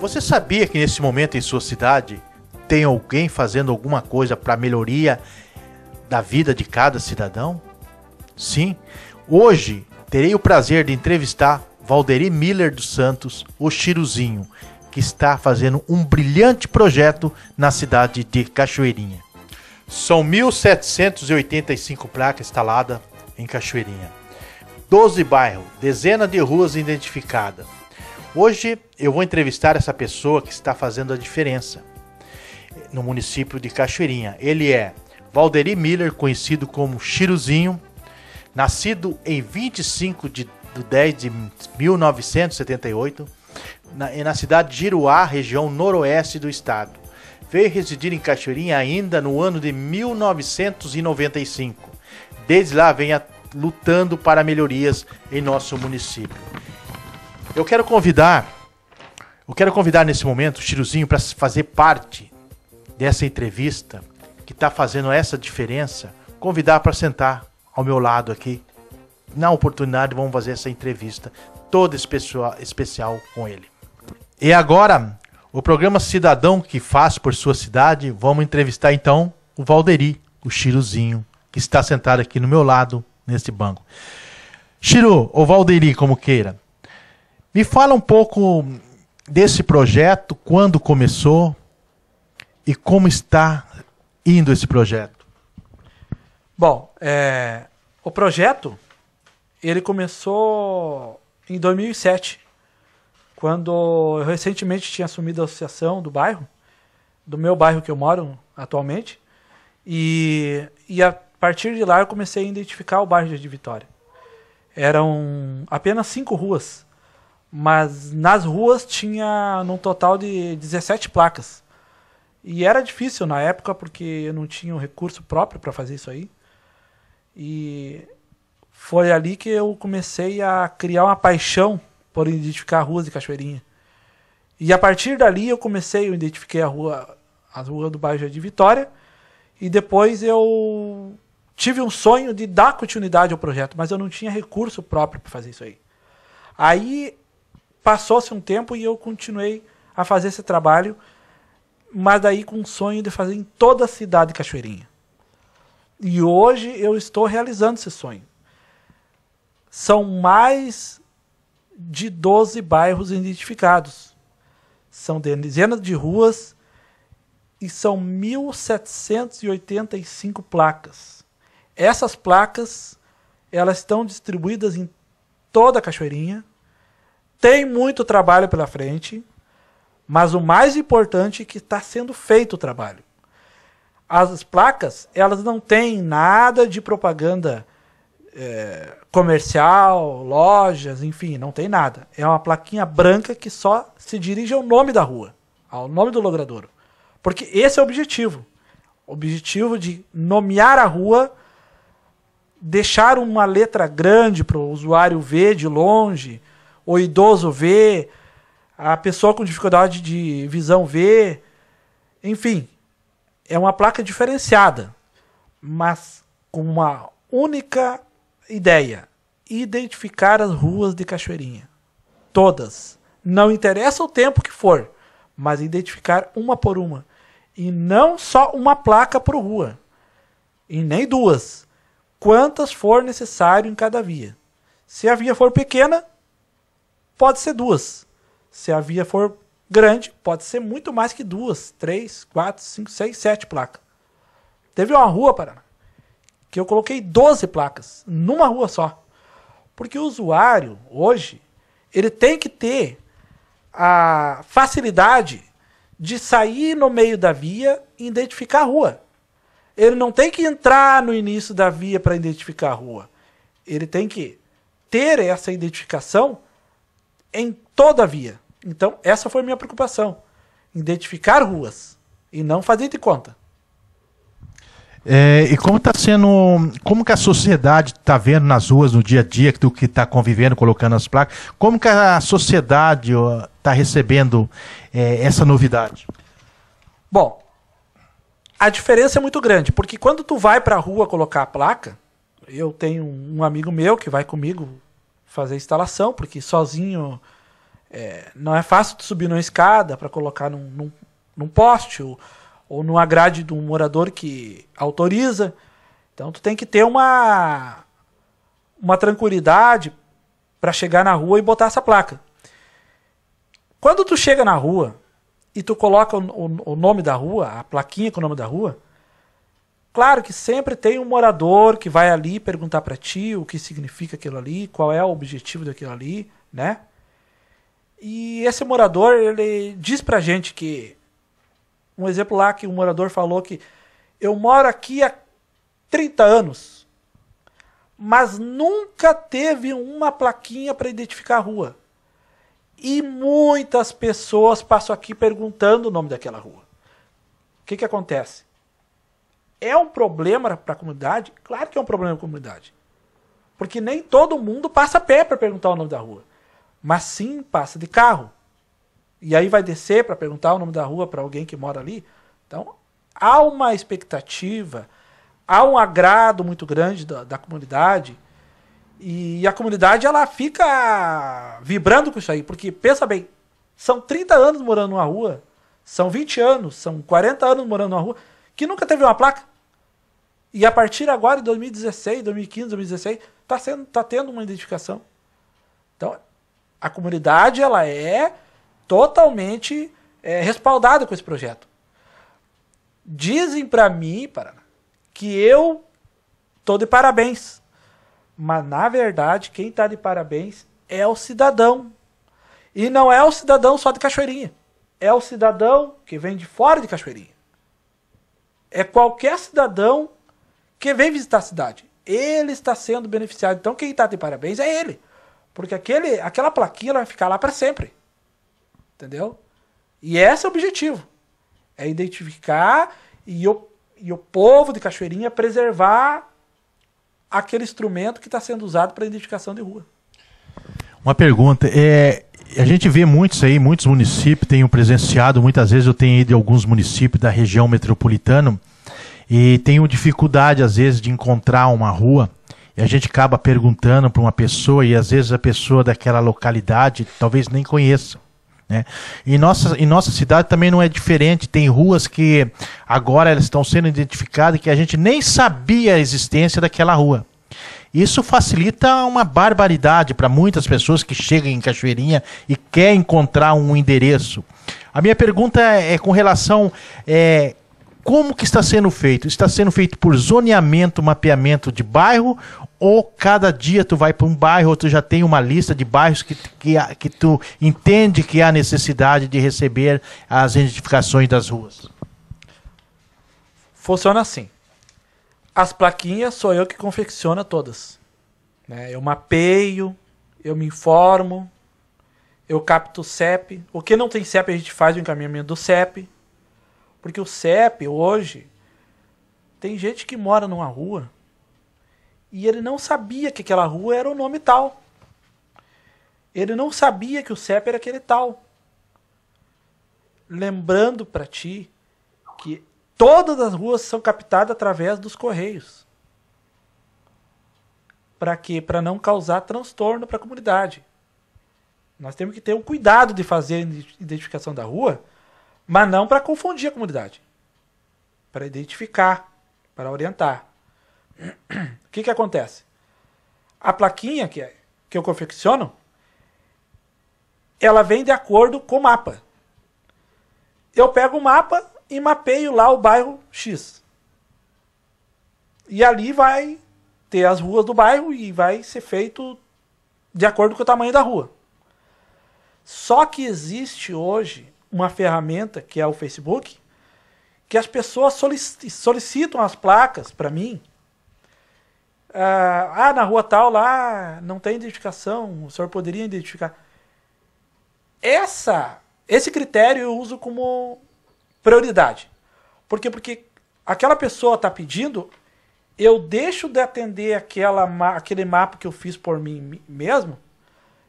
Você sabia que nesse momento em sua cidade tem alguém fazendo alguma coisa para melhoria da vida de cada cidadão? Sim, hoje terei o prazer de entrevistar Valderi Miller dos Santos, o Chiruzinho, que está fazendo um brilhante projeto na cidade de Cachoeirinha. São 1.785 placas instaladas em Cachoeirinha. 12 bairros, dezenas de ruas identificadas. Hoje eu vou entrevistar essa pessoa que está fazendo a diferença no município de Cachoeirinha. Ele é Valderi Miller, conhecido como Chiruzinho, nascido em 25 de 10 de 1978, na cidade de Giruá, região noroeste do estado. Veio residir em Cachoeirinha ainda no ano de 1995. Desde lá vem lutando para melhorias em nosso município. Eu quero convidar nesse momento o Chiruzinho para fazer parte dessa entrevista que está fazendo essa diferença. Convidar para sentar ao meu lado aqui. Na oportunidade vamos fazer essa entrevista toda especial com ele. E agora, o programa Cidadão que faz por sua cidade, vamos entrevistar então o Valderi, o Chiruzinho, que está sentado aqui no meu lado, nesse banco. Chiru, ou Valderi, como queira, me fala um pouco desse projeto, quando começou e como está indo esse projeto. Bom, o projeto ele começou em 2007, quando eu recentemente tinha assumido a associação do bairro, do meu bairro que eu moro atualmente, e a partir de lá eu comecei a identificar o bairro de Vitória. Eram apenas 5 ruas, mas nas ruas tinha num total de 17 placas. E era difícil na época porque eu não tinha um recurso próprio para fazer isso aí. E foi ali que eu comecei a criar uma paixão por identificar ruas de Cachoeirinha. E a partir dali eu identifiquei as ruas do bairro de Vitória, e depois eu tive um sonho de dar continuidade ao projeto, mas eu não tinha recurso próprio para fazer isso aí. Aí passou-se um tempo e eu continuei a fazer esse trabalho, mas daí com um sonho de fazer em toda a cidade de Cachoeirinha. E hoje eu estou realizando esse sonho. São mais de 12 bairros identificados. São dezenas de ruas e são 1.785 placas. Essas placas, elas estão distribuídas em toda a Cachoeirinha. Tem muito trabalho pela frente, mas o mais importante é que está sendo feito o trabalho. As placas, elas não têm nada de propaganda comercial, lojas, enfim, não tem nada. É uma plaquinha branca que só se dirige ao nome da rua, ao nome do logradouro. Porque esse é o objetivo. O objetivo de nomear a rua, deixar uma letra grande para o usuário ver de longe, o idoso ver, a pessoa com dificuldade de visão ver, enfim, é uma placa diferenciada, mas com uma única ideia: identificar as ruas de Cachoeirinha. Todas. Não interessa o tempo que for, mas identificar uma por uma. E não só uma placa por rua, e nem duas. Quantas for necessário em cada via. Se a via for pequena, pode ser 2. Se a via for grande, pode ser muito mais que 2, 3, 4, 5, 6, 7 placas. Teve uma rua, Paraná, que eu coloquei 12 placas numa rua só. Porque o usuário, hoje, ele tem que ter a facilidade de sair no meio da via e identificar a rua. Ele não tem que entrar no início da via para identificar a rua. Ele tem que ter essa identificação em toda a via. Então, essa foi a minha preocupação. Identificar ruas e não fazer de conta. E como está sendo, como que a sociedade está vendo nas ruas no dia a dia, do que está convivendo, colocando as placas, como que a sociedade está recebendo essa novidade? Bom, a diferença é muito grande, porque quando tu vai para a rua colocar a placa, eu tenho um amigo meu que vai comigo fazer a instalação, porque sozinho Não é fácil tu subir numa escada para colocar num poste ou numa grade de um morador que autoriza. Então tu tem que ter uma tranquilidade para chegar na rua e botar essa placa. Quando tu chega na rua e tu coloca o nome da rua, a plaquinha com o nome da rua, claro que sempre tem um morador que vai ali perguntar para ti o que significa aquilo ali, qual é o objetivo daquilo ali, né? E esse morador, ele diz pra gente que, um exemplo lá que um morador falou que eu moro aqui há 30 anos, mas nunca teve uma plaquinha para identificar a rua. E muitas pessoas passam aqui perguntando o nome daquela rua. O que acontece? É um problema para a comunidade? Claro que é um problema para a comunidade. Porque nem todo mundo passa a pé para perguntar o nome da rua. Mas sim passa de carro. E aí vai descer para perguntar o nome da rua para alguém que mora ali. Então, há uma expectativa, há um agrado muito grande da comunidade. E a comunidade, ela fica vibrando com isso aí. Porque, pensa bem, são 30 anos morando numa rua, são 20 anos, são 40 anos morando numa rua, que nunca teve uma placa. E a partir agora, em 2016, 2015, 2016, tá tendo uma identificação. Então, a comunidade, ela é totalmente respaldada com esse projeto. Dizem para mim, Paraná, que eu tô de parabéns. Mas, na verdade, quem tá de parabéns é o cidadão. E não é o cidadão só de Cachoeirinha. É o cidadão que vem de fora de Cachoeirinha. É qualquer cidadão que vem visitar a cidade. Ele está sendo beneficiado. Então, quem está de parabéns é ele. Porque aquela plaquinha vai ficar lá para sempre. Entendeu? E esse é o objetivo. É identificar e o povo de Cachoeirinha preservar aquele instrumento que está sendo usado para identificação de rua. Uma pergunta. A gente vê muitos municípios tenho presenciado, muitas vezes eu tenho ido em alguns municípios da região metropolitana e tenho dificuldade, às vezes, de encontrar uma rua. E a gente acaba perguntando para uma pessoa e às vezes a pessoa daquela localidade talvez nem conheça, né? E nossa cidade também não é diferente. Tem ruas que agora elas estão sendo identificadas que a gente nem sabia a existência daquela rua. Isso facilita uma barbaridade para muitas pessoas que chegam em Cachoeirinha e querem encontrar um endereço. A minha pergunta é com relação... como que está sendo feito? Está sendo feito por zoneamento, mapeamento de bairro, ou cada dia tu vai para um bairro, ou tu já tem uma lista de bairros que tu entende que há necessidade de receber as identificações das ruas? Funciona assim. As plaquinhas sou eu que confecciono todas. Né? Eu mapeio, eu me informo, eu capto o CEP. O que não tem CEP a gente faz o encaminhamento do CEP. Porque o CEP, hoje, tem gente que mora numa rua e ele não sabia que aquela rua era o nome tal. Ele não sabia que o CEP era aquele tal. Lembrando para ti que todas as ruas são captadas através dos correios. Para quê? Para não causar transtorno para a comunidade. Nós temos que ter o cuidado de fazer a identificação da rua, mas não para confundir a comunidade. Para identificar, para orientar. O que acontece? A plaquinha que eu confecciono, ela vem de acordo com o mapa. Eu pego o mapa e mapeio lá o bairro X. E ali vai ter as ruas do bairro e vai ser feito de acordo com o tamanho da rua. Só que existe hoje uma ferramenta, que é o Facebook, que as pessoas solicitam as placas para mim. Na rua tal lá não tem identificação, o senhor poderia identificar. Esse critério eu uso como prioridade. Por quê? Porque aquela pessoa está pedindo, eu deixo de atender aquele mapa que eu fiz por mim mesmo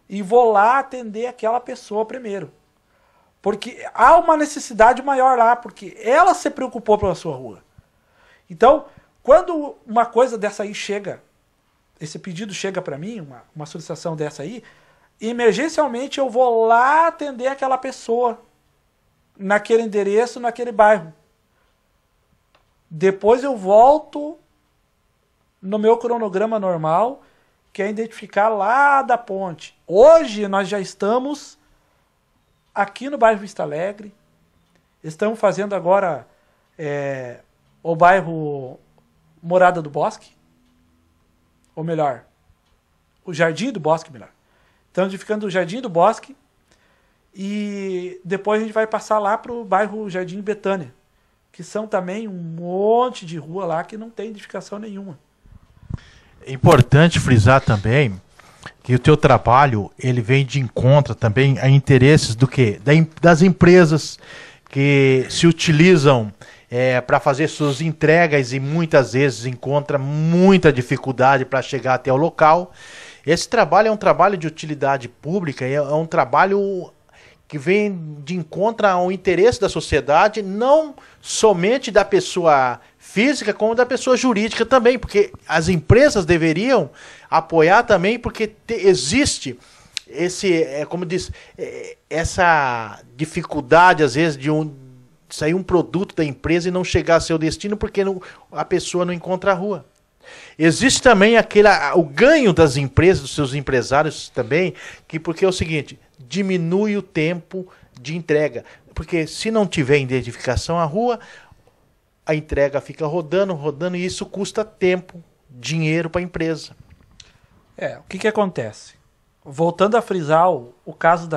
e vou lá atender aquela pessoa primeiro. Porque há uma necessidade maior lá, porque ela se preocupou pela sua rua. Então, quando uma coisa dessa aí chega, esse pedido chega para mim, uma solicitação dessa aí, emergencialmente eu vou lá atender aquela pessoa naquele endereço, naquele bairro. Depois eu volto no meu cronograma normal, que é identificar lá da ponte. Hoje nós já estamos aqui no bairro Vista Alegre. Estamos fazendo agora o bairro Morada do Bosque. Ou melhor, o Jardim do Bosque, melhor. Estamos edificando o Jardim do Bosque. E depois a gente vai passar lá para o bairro Jardim Betânia, que são também um monte de rua lá que não tem edificação nenhuma. É importante frisar também que o teu trabalho ele vem de encontro também a interesses do quê? Das empresas que se utilizam para fazer suas entregas e muitas vezes encontra muita dificuldade para chegar até o local. Esse trabalho é um trabalho de utilidade pública, é um trabalho que vem de encontro ao interesse da sociedade, não somente da pessoa física, como da pessoa jurídica também, porque as empresas deveriam apoiar também, porque existe como diz, essa dificuldade, às vezes, de sair um produto da empresa e não chegar a seu destino, porque a pessoa não encontra a rua. Existe também o ganho das empresas, dos seus empresários também, porque é o seguinte, diminui o tempo de entrega. Porque se não tiver identificação à rua, a entrega fica rodando, e isso custa tempo, dinheiro para a empresa. O que acontece? Voltando a frisar o caso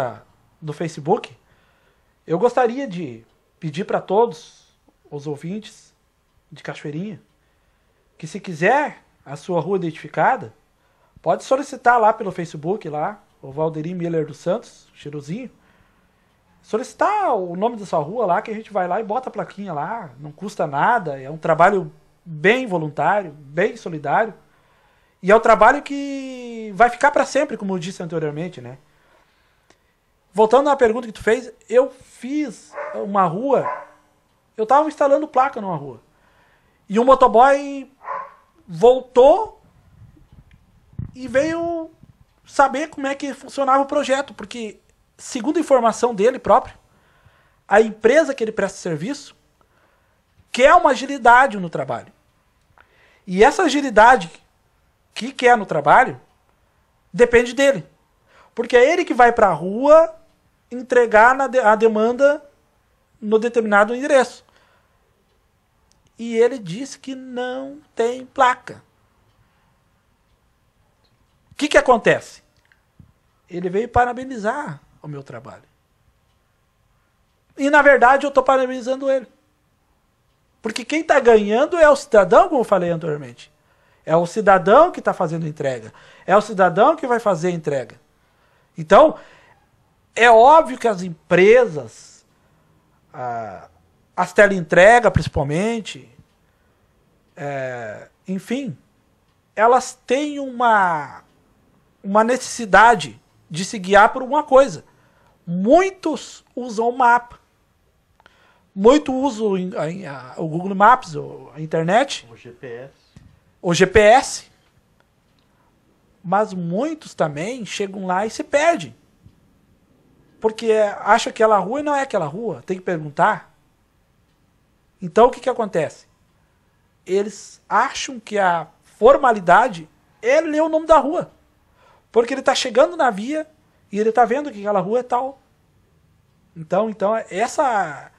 do Facebook, eu gostaria de pedir para todos os ouvintes de Cachoeirinha que, se quiser a sua rua identificada, pode solicitar lá pelo Facebook, lá, o Valderim Miller dos Santos, Cheirozinho, solicitar o nome da sua rua lá, que a gente vai lá e bota a plaquinha lá, não custa nada, é um trabalho bem voluntário, bem solidário, e é um trabalho que vai ficar para sempre, como eu disse anteriormente, né? Voltando à pergunta que tu fez, eu fiz uma rua, eu estava instalando placa numa rua, e um motoboy voltou e veio saber como é que funcionava o projeto, porque, segundo a informação dele próprio, a empresa que ele presta serviço quer uma agilidade no trabalho. E essa agilidade que quer no trabalho depende dele. Porque é ele que vai para a rua entregar a demanda no determinado endereço. E ele disse que não tem placa. O que acontece? Ele veio parabenizar o meu trabalho. E, na verdade, eu estou parabenizando ele. Porque quem está ganhando é o cidadão, como eu falei anteriormente. É o cidadão que está fazendo entrega. É o cidadão que vai fazer a entrega. Então, é óbvio que as empresas, as teleentrega principalmente, enfim, elas têm uma necessidade de se guiar por uma coisa. Muitos usam o mapa. Muitos usam o Google Maps, a internet. O GPS. Mas muitos também chegam lá e se perdem. Porque acham que aquela rua e não é aquela rua. Tem que perguntar. Então o que acontece? Eles acham que a formalidade é ler o nome da rua. Porque ele está chegando na via e ele está vendo que aquela rua é tal. Então essa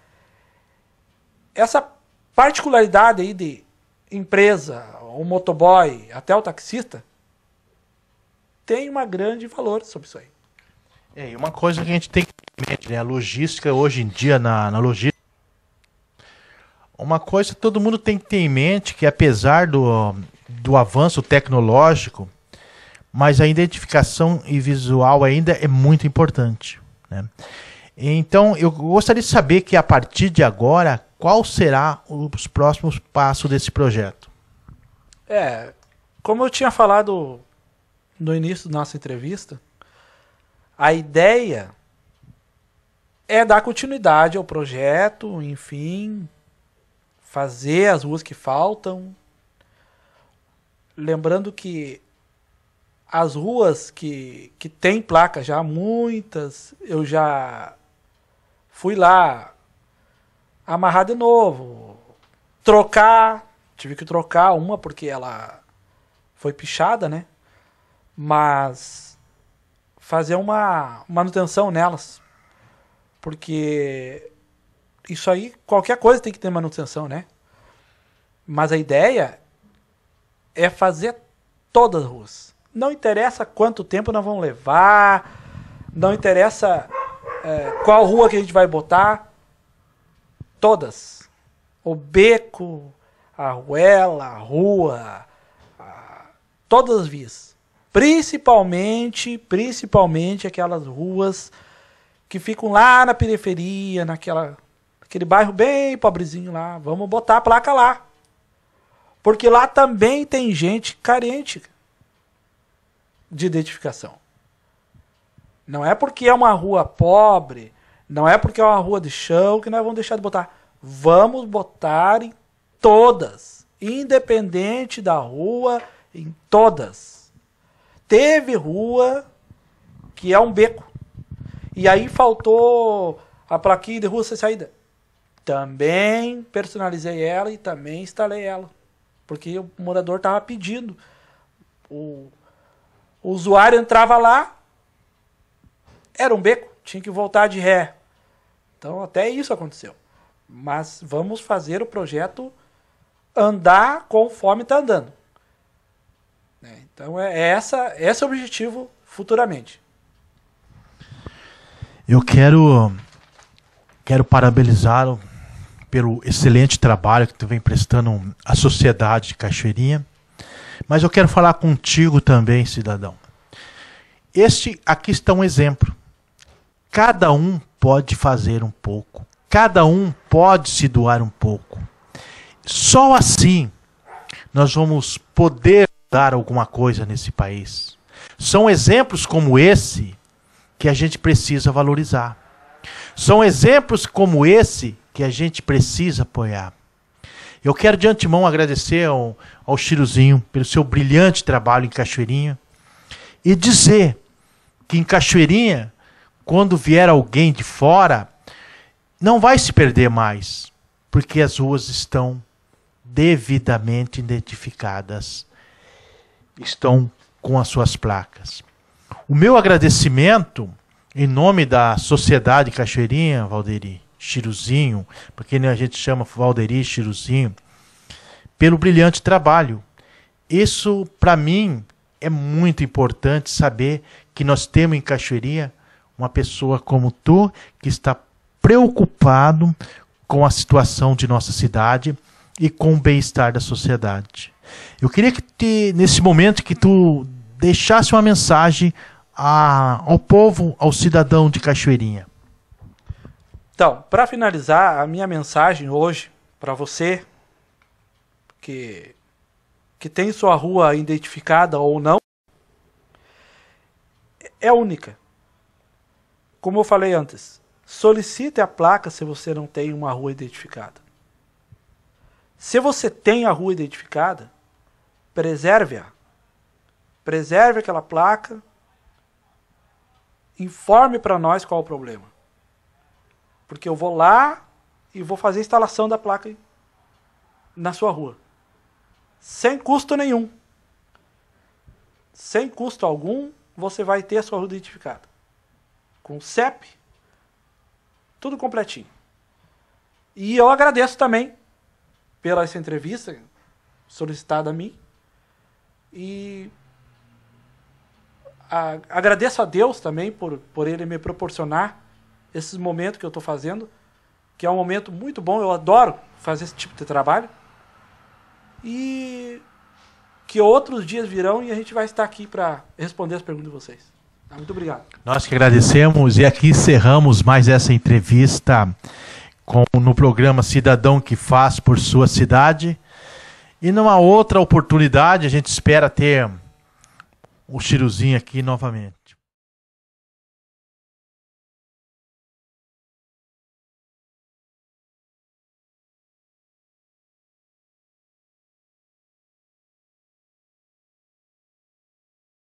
particularidade aí de empresa, o motoboy, até o taxista, tem um grande valor sobre isso aí. E uma coisa que a gente tem que ter em mente, né? A logística hoje em dia, na logística, uma coisa que todo mundo tem que ter em mente, que apesar do avanço tecnológico, mas a identificação e visual ainda é muito importante, né? Então, eu gostaria de saber que a partir de agora, qual será os próximos passos desse projeto? Como eu tinha falado no início da nossa entrevista, a ideia é dar continuidade ao projeto, enfim, fazer as ruas que faltam. Lembrando que as ruas que tem placa já, muitas, eu já fui lá amarrar de novo, tive que trocar uma porque ela foi pichada, né? Mas fazer uma manutenção nelas, porque isso aí, qualquer coisa tem que ter manutenção, né? Mas a ideia é fazer todas as ruas. Não interessa quanto tempo nós vamos levar, não interessa qual rua que a gente vai botar, todas. O beco, a arruela, a rua, todas as vias. Principalmente aquelas ruas que ficam lá na periferia, naquele bairro bem pobrezinho lá. Vamos botar a placa lá. Porque lá também tem gente carente de identificação. Não é porque é uma rua pobre, não é porque é uma rua de chão que nós vamos deixar de botar. Vamos botar em todas, independente da rua, em todas. Teve rua que é um beco. E aí faltou a plaquinha de rua sem saída. Também personalizei ela e também instalei ela. Porque o morador estava pedindo. O usuário entrava lá, era um beco, tinha que voltar de ré. Então até isso aconteceu. Mas vamos fazer o projeto andar conforme está andando. Então esse é o objetivo futuramente. Eu quero parabenizá-lo pelo excelente trabalho que tu vem prestando à sociedade de Cachoeirinha. Mas eu quero falar contigo também, cidadão. Aqui está um exemplo. Cada um pode fazer um pouco. Cada um pode se doar um pouco. Só assim nós vamos poder dar alguma coisa nesse país. São exemplos como esse que a gente precisa valorizar. São exemplos como esse que a gente precisa apoiar. Eu quero de antemão agradecer ao Chiruzinho pelo seu brilhante trabalho em Cachoeirinha e dizer que em Cachoeirinha, quando vier alguém de fora, não vai se perder mais, porque as ruas estão devidamente identificadas, estão com as suas placas. O meu agradecimento, em nome da Sociedade Cachoeirinha, Valderi, Chiruzinho, porque a gente chama Valderi Chiruzinho, pelo brilhante trabalho. Isso, para mim, é muito importante saber que nós temos em Cachoeirinha uma pessoa como tu, que está preocupado com a situação de nossa cidade e com o bem-estar da sociedade. Eu queria que, nesse momento, que tu deixasse uma mensagem ao povo, ao cidadão de Cachoeirinha. Então, para finalizar, a minha mensagem hoje para você que tem sua rua identificada ou não é única. Como eu falei antes, solicite a placa se você não tem uma rua identificada. Se você tem a rua identificada, preserve-a. Preserve aquela placa. Informe para nós qual é o problema. Porque eu vou lá e vou fazer a instalação da placa na sua rua. Sem custo nenhum. Sem custo algum, você vai ter a sua rua identificada. Com CEP, tudo completinho. E eu agradeço também pela essa entrevista solicitada a mim. E agradeço a Deus também por Ele me proporcionar esses momentos que eu estou fazendo, que é um momento muito bom. Eu adoro fazer esse tipo de trabalho. E que outros dias virão e a gente vai estar aqui para responder as perguntas de vocês. Muito obrigado. Nós que agradecemos e aqui encerramos mais essa entrevista no programa Cidadão que Faz por Sua Cidade. E numa outra oportunidade a gente espera ter o Chiruzinho aqui novamente.